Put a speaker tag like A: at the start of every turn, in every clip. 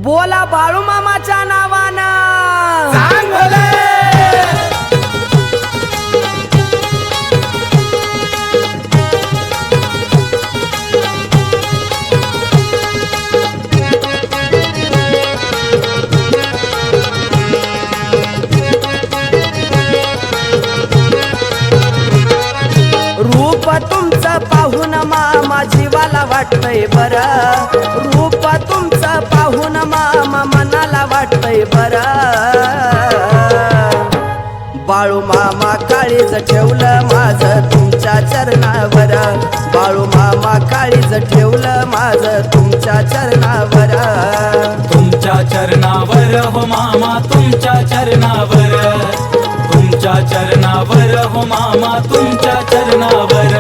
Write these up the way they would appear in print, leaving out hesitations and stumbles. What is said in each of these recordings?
A: बोला बाळू मामाच्या नावानं
B: सांग भले.
A: रूप तुमचं पाहून मामा जीवाला वाटतंय बरं, रूप तुमचं पाहून मामा मनाला वाटतंय बरं. बाळू मामा काळीज ठेवलं माझं तुमच्या चरणावर, बाळू मामा काळीज ठेवलं माझं तुमच्या चरणावर.
B: तुमच्या चरणावर हो मामा, तुमच्या चरणावर, तुमच्या चरणावर हो मामा, तुमच्या चरणावर.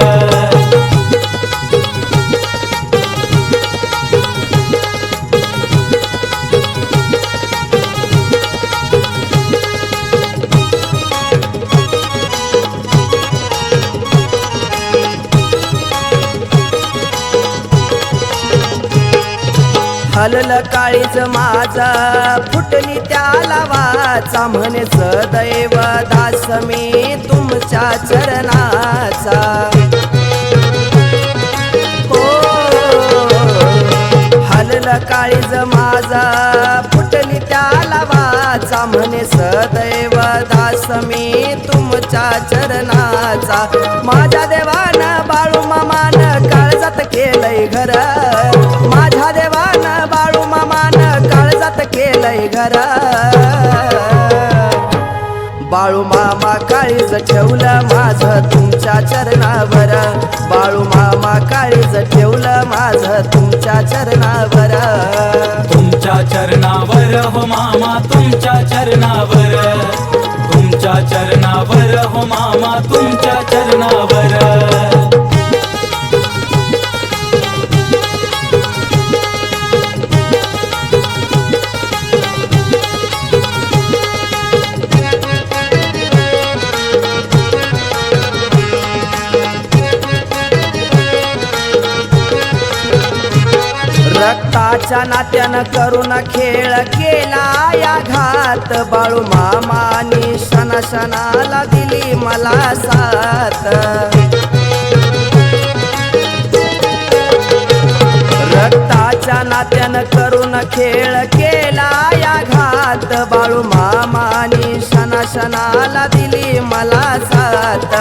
A: हलल काळीज माझा फुटली त्याला वाचा, म्हणे सदैव दास मी तुमच्या चरणाचा. हो हलल काळीज माझा फुटली त्याला वाचा, म्हणे सदैव दास मी तुमच्या चरणाचा. माझ्या देवानं बाळू मामान काळजात केलंय घर, माझ्या देवानं बाळू मामान काळजात केलंय घर. बाळू मामा काळीज ठेवलं माझं तुमच्या चरणावर, बाळू मामा काळीज ठेवलं माझं तुमच्या चरणावर.
B: तुमच्या चरणावर हो मामा, तुमच्या चरणावर, तुमच्या चरणावर हो मामा, तुमच्या चरणावर.
A: रक्ताच्या नात्यानं करून खेळ केला या घात, बाळू मामानी क्षणाला दिली मला साथ. रक्ताच्या नात्यानं करून खेळ केला या घात, बाळू मामानी क्षणाला दिली मला साथ.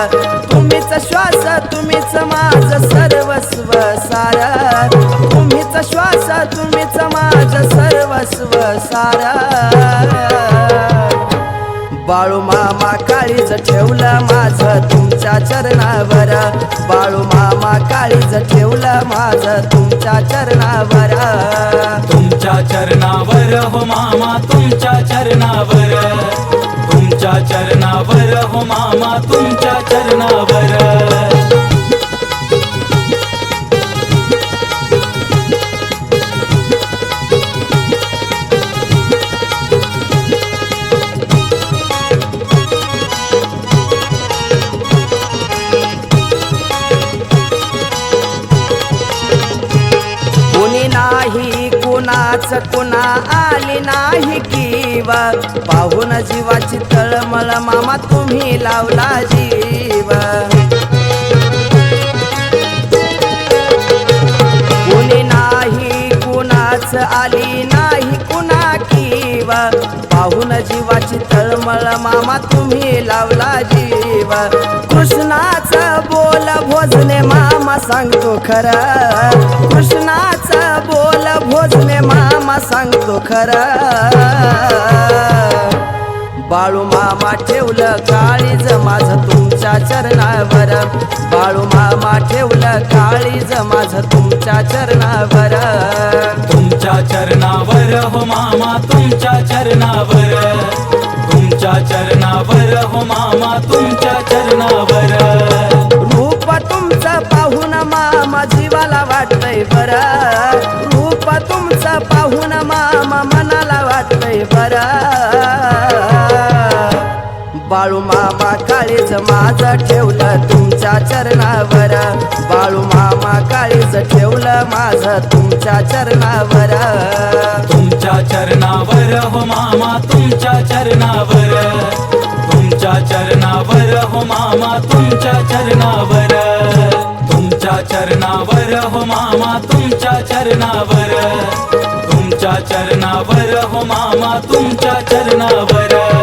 A: तुम्हीच श्वास, तुम्हीच माझं सर्वस्व सार, तुम्हीच श्वास, तुम्हीच माझं सर्वस्व सार. बाळू मामा काळीज ठेवलं माझं तुमच्या चरणावर, बाळू मामा काळीज ठेवलं माझं तुमच्या चरणावर.
B: तुमच्या चरणावर हो मामा, तुमच्या चरणावर, तुमच्या चरणावर हो मामा, तुमच्या चरणावर.
A: कुणी नाही कुणाच कुणा आली नाही कीव, पाहून जीवाची तळमळ मामा तुम्ही लावला जीव. कुणी नाही कुणाच आली नाही कुणा कीव, पाहून जीवाची तळमळ मामा तुम्ही लावला जीव. कृष्णाचं बोल भोजने मामा सांगतो खरं, कृष्णाचं बोल भोजने मामा सांगतो खरं. बाळू मामा ठेवलं काळीज माझं तुमच्या चरणावर, बाळू मामा ठेवलं काळीज माझं तुमच्या चरणावर.
B: तुमच्या चरणावर हो मामा, तुमच्या चरणावर, तुमच्या चरणावर हो मामा, तुमच्या चरणावर.
A: रूप तुमचं पाहून मामा जीवाला वाटतंय बरं, रूप तुमचं पाहून मामा मनाला वाटतंय बरं. बाळू मामा काळीज माझं ठेवलं तुमच्या चरणावर, बाळू मामा काळीज ठेवलं माझं तुमच्या चरणावर.
B: तुमच्या चरणावर तुमच्या चरणावर हो मामा तुमच्या चरणावर तुमच्या चरणावर हो मामा तुमच्या चरणावर तुमच्या चरणावर हो मामा तुमच्या चरणावर